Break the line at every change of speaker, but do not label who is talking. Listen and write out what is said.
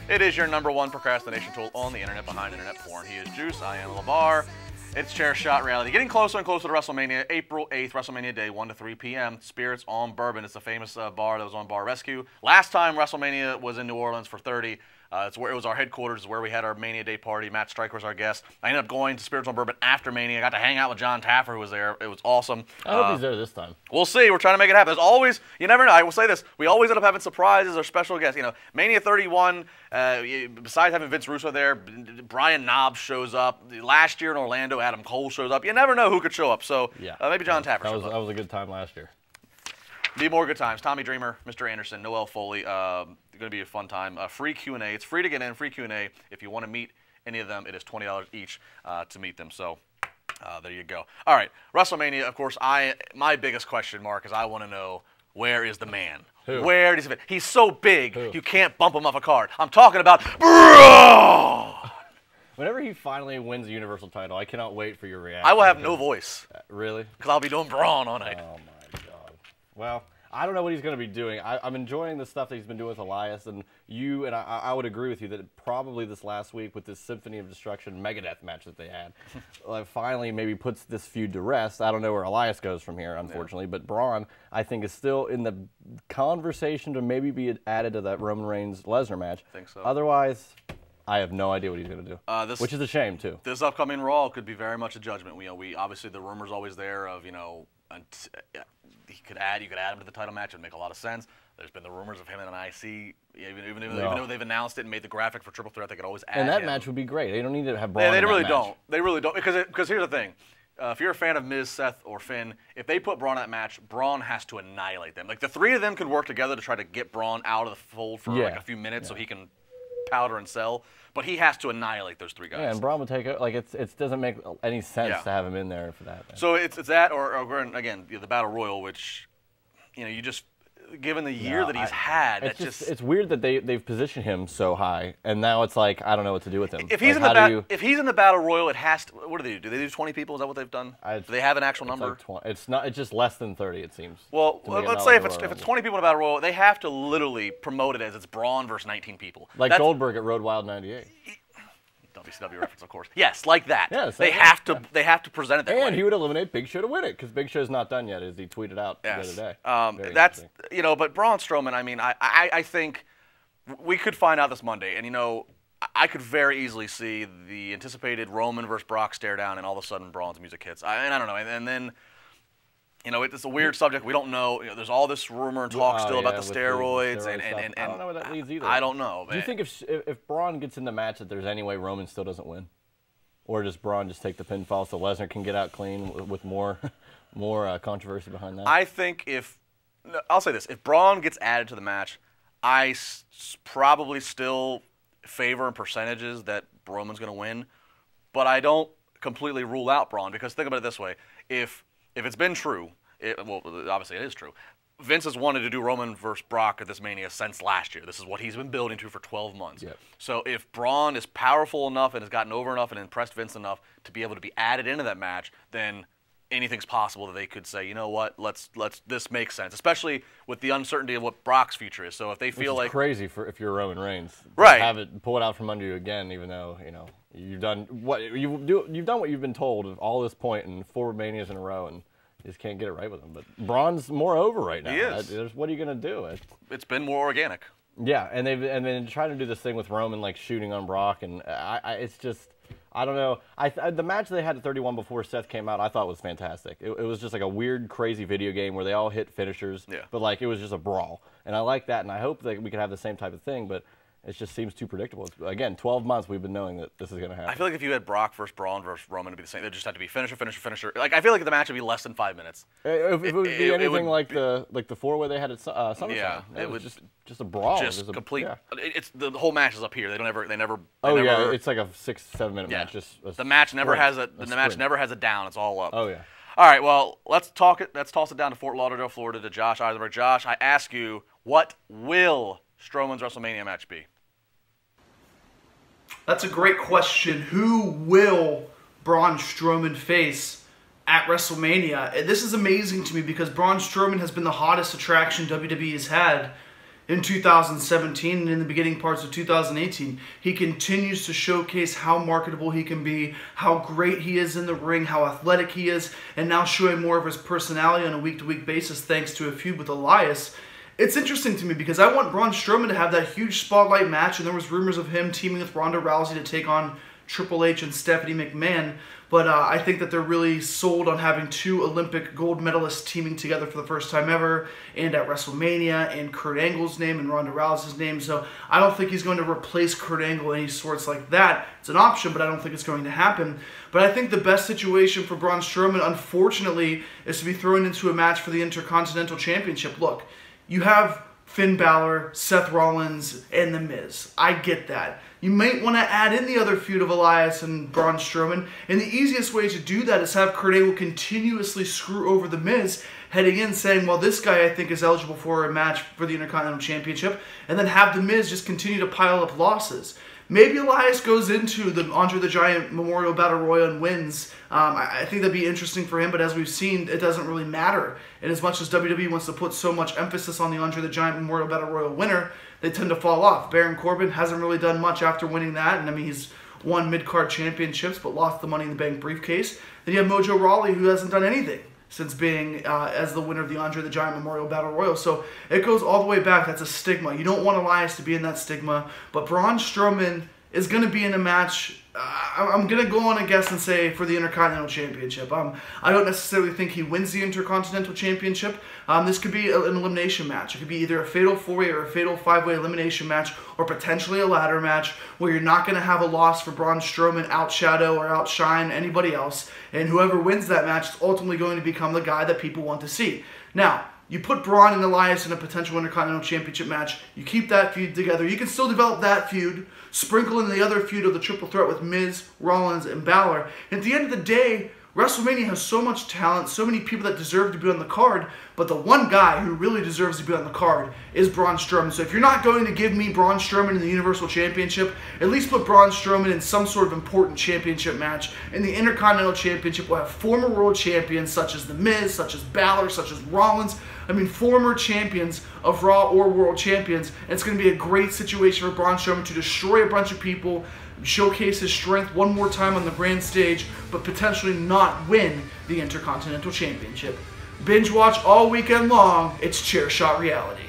It is your #1 procrastination tool on the internet behind internet porn. He is Juice. I am LeVar. It's Chair Shot Reality. Getting closer and closer to WrestleMania. April 8th, WrestleMania Day, 1 to 3 p.m. Spirits on Bourbon. It's a famous bar that was on Bar Rescue. Last time WrestleMania was in New Orleans for 30. It's where it was our headquarters, where we had our Mania Day party. Matt Stryker was our guest. I ended up going to Spirits on Bourbon after Mania. I got to hang out with John Taffer, who was there. It was awesome.
I hope he's there this time.
We'll see. We're trying to make it happen. There's always, you never know. I will say this. We always end up having surprises or special guests. You know, Mania 31, besides having Vince Russo there, Brian Knobbs shows up. Last year in Orlando, Adam Cole shows up. You never know who could show up. So maybe John Taffer shows up.
That was a good time last year.
Be more good times. Tommy Dreamer, Mr. Anderson, Noel Foley. Going to be a fun time. Free Q&A. It's free to get in. Free Q&A. If you want to meet any of them, it is $20 each to meet them. So there you go. All right. WrestleMania, of course, my biggest question mark is I want to know, where is the man?
Who?
Where does he fit? He's so big,
Who?
you can't bump him off a card. I'm talking about Braun!
Whenever he finally wins the Universal title, I cannot wait for your reaction.
I will have no voice.
Really?
Because I'll be doing Braun all night.
Oh, my God. Well, I don't know what he's going to be doing. I'm enjoying the stuff that he's been doing with Elias, and I would agree with you that probably this last week with this Symphony of Destruction Megadeth match that they had, finally maybe puts this feud to rest. I don't know where Elias goes from here, unfortunately, but Braun, I think, is still in the conversation to maybe be added to that Roman Reigns-Lesnar match.
I think so.
Otherwise, I have no idea what he's going to do, which is a shame, too.
This upcoming Raw could be very much a judgment. We obviously, the rumor's always there of, you could add him to the title match. It would make a lot of sense. There's been the rumors of him in an IC, even though they've announced it and made the graphic for Triple Threat, they could always add
And that
him.
match would be great. They don't need to have Braun
They
in
really
that
don't.
match.
They really don't. Because here's the thing. If you're a fan of Miz, Seth, or Finn, if they put Braun in that match, Braun has to annihilate them. Like, the three of them could work together to try to get Braun out of the fold for like a few minutes so he can powder and sell. But he has to annihilate those three guys.
Yeah, and Braun would take it. Like, it doesn't make any sense to have him in there for that. Man.
So it's that, or again, the Battle Royal, which, you just, given the year that he's had,
it's weird that they've positioned him so high, and now it's like I don't know what to do with him.
If he's if he's in the Battle Royal, it has to. What do they do? Do they do 20 people? Is that what they've done? Do they have an actual number?
Like it's not. It's just less than 30. It seems.
Well, let's say if it's 20 people in the Battle Royal, they have to literally promote it as it's Braun versus 19 people.
Like Goldberg at Road Wild '98.
WCW reference, of course. Yes, like that.
Yes,
they have to present it that way.
And he would eliminate Big Show to win it because Big Show's not done yet, as he tweeted out the other day.
That's but Braun Strowman. I mean, I think we could find out this Monday, and I could very easily see the anticipated Roman versus Brock stare down, and all of a sudden Braun's music hits. I don't know, and then. It's a weird subject. We don't know. There's all this rumor and talk still about the steroids, and
I don't know where that leads either.
I don't know.
Do you think if Braun gets in the match that there's any way Roman still doesn't win, or does Braun just take the pinfall so Lesnar can get out clean with more controversy behind that?
I think I'll say this: if Braun gets added to the match, I probably still favor in percentages that Roman's going to win, but I don't completely rule out Braun because think about it this way: if it's been true, well, obviously it is true. Vince has wanted to do Roman versus Brock at this Mania since last year. This is what he's been building to for 12 months.
Yep.
So if Braun is powerful enough and has gotten over enough and impressed Vince enough to be able to be added into that match, then anything's possible that they could say, you know what, this makes sense, especially with the uncertainty of what Brock's future is. So if they feel like
crazy if you're Roman Reigns,
right?
Pull it out from under you again, even though you've done what you've been told of all this point in 4 Manias in a row, and you just can't get it right with him. But Braun's more over right now.
He is.
What are you going to do?
It's been more organic.
Yeah, and then trying to do this thing with Roman like shooting on Brock, and it's just. I don't know. The match they had at 31 before Seth came out, I thought was fantastic. It was just like a weird, crazy video game where they all hit finishers, but like it was just a brawl. And I like that, and I hope that we could have the same type of thing, but it just seems too predictable. Again, 12 months we've been knowing that this is going to happen.
I feel like if you had Brock versus Braun versus Roman, it'd be the same. It'd just have to be finisher, finisher, finisher. Like I feel like the match would be less than 5 minutes.
If it would be anything like the 4-way they had at SummerSlam. Yeah, it was just a brawl.
Just complete. Yeah. It's the whole match is up here. They never.
Yeah, it's like a 6-7 minute match. Just
the match never has a match never has a down. It's all up.
Oh yeah.
All right. Well, let's toss it down to Fort Lauderdale, Florida, to Josh Eisenberg. Josh, I ask you, what will Strowman's WrestleMania match be?
That's a great question. Who will Braun Strowman face at WrestleMania? This is amazing to me because Braun Strowman has been the hottest attraction WWE has had in 2017 and in the beginning parts of 2018. He continues to showcase how marketable he can be, how great he is in the ring, how athletic he is, and now showing more of his personality on a week-to-week basis thanks to a feud with Elias. It's interesting to me because I want Braun Strowman to have that huge spotlight match, and there was rumors of him teaming with Ronda Rousey to take on Triple H and Stephanie McMahon, but I think that they're really sold on having 2 Olympic gold medalists teaming together for the first time ever, and at WrestleMania, and Kurt Angle's name and Ronda Rousey's name, so I don't think he's going to replace Kurt Angle in any sorts like that. It's an option, but I don't think it's going to happen. But I think the best situation for Braun Strowman, unfortunately, is to be thrown into a match for the Intercontinental Championship. Look, you have Finn Balor, Seth Rollins, and The Miz. I get that. You might want to add in the other feud of Elias and Braun Strowman, and the easiest way to do that is have Kurt Angle continuously screw over The Miz, heading in saying, well, this guy I think is eligible for a match for the Intercontinental Championship, and then have The Miz just continue to pile up losses. Maybe Elias goes into the Andre the Giant Memorial Battle Royal and wins. I think that'd be interesting for him, but as we've seen, it doesn't really matter. And as much as WWE wants to put so much emphasis on the Andre the Giant Memorial Battle Royal winner, they tend to fall off. Baron Corbin hasn't really done much after winning that, and I mean, he's won mid-card championships, but lost the Money in the Bank briefcase. Then you have Mojo Rawley, who hasn't done anything since being as the winner of the Andre the Giant Memorial Battle Royal. So it goes all the way back. That's a stigma. You don't want Elias to be in that stigma, but Braun Strowman is going to be in a match, I'm going to go on a guess and say for the Intercontinental Championship. I don't necessarily think he wins the Intercontinental Championship. This could be an elimination match. It could be either a Fatal 4-Way or a Fatal 5-Way elimination match, or potentially a ladder match where you're not going to have a loss for Braun Strowman outshadow or outshine anybody else, and whoever wins that match is ultimately going to become the guy that people want to see. Now, you put Braun and Elias in a potential Intercontinental Championship match, you keep that feud together, you can still develop that feud, sprinkle in the other feud of the triple threat with Miz, Rollins, and Balor. And at the end of the day, WrestleMania has so much talent, so many people that deserve to be on the card, but the one guy who really deserves to be on the card is Braun Strowman. So if you're not going to give me Braun Strowman in the Universal Championship, at least put Braun Strowman in some sort of important championship match. In the Intercontinental Championship, we'll have former world champions such as The Miz, such as Balor, such as Rollins. I mean, former champions of Raw or world champions. And it's going to be a great situation for Braun Strowman to destroy a bunch of people, showcase his strength one more time on the grand stage, but potentially not win the Intercontinental Championship. Binge watch all weekend long. It's Chair Shot Reality.